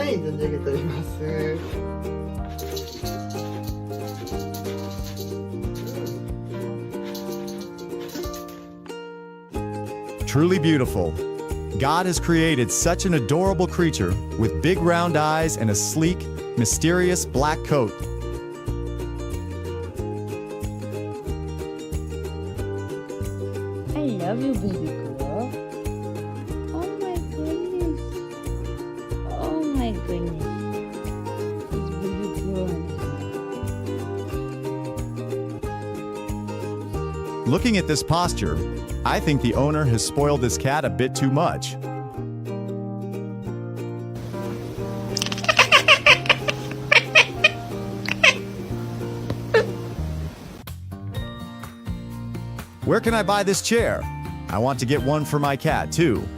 い存じ上げております。Truly beautiful. God has created such an adorable creature with big round eyes and a sleek, mysterious black coat. I love you, baby girl. Oh my goodness. Oh my goodness. This baby girl. Looking at this posture, I think the owner has spoiled this cat a bit too much. Where can I buy this chair? I want to get one for my cat too.